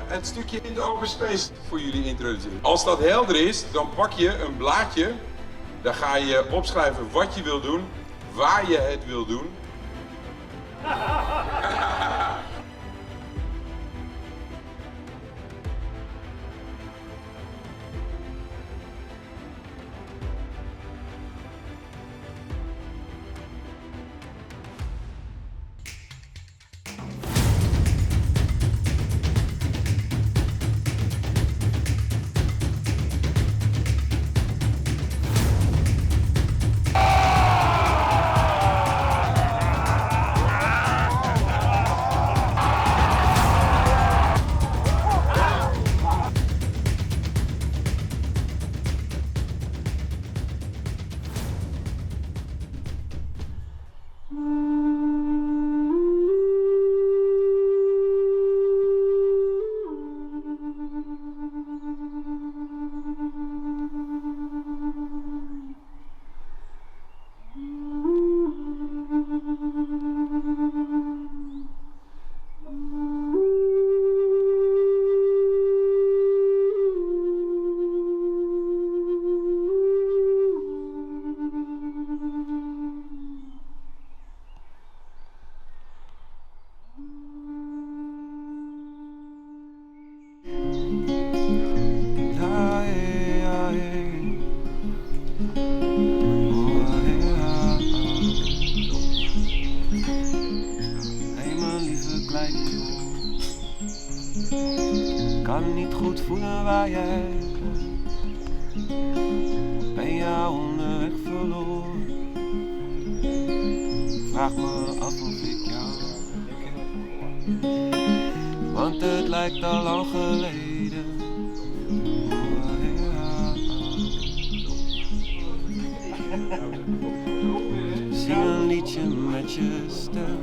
Het stukje in de open space voor jullie introduceren. Als dat helder is, dan pak je een blaadje. Dan ga je opschrijven wat je wil doen, waar je het wil doen. Kan niet goed voelen waar jij bent. Ben je onderweg verloren? Vraag me af of ik jou ken. Want het lijkt al lang geleden. Zing een liedje met je stem.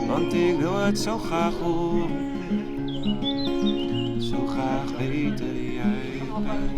Want ik wil het zo graag horen. Zo graag weten wie jij bent.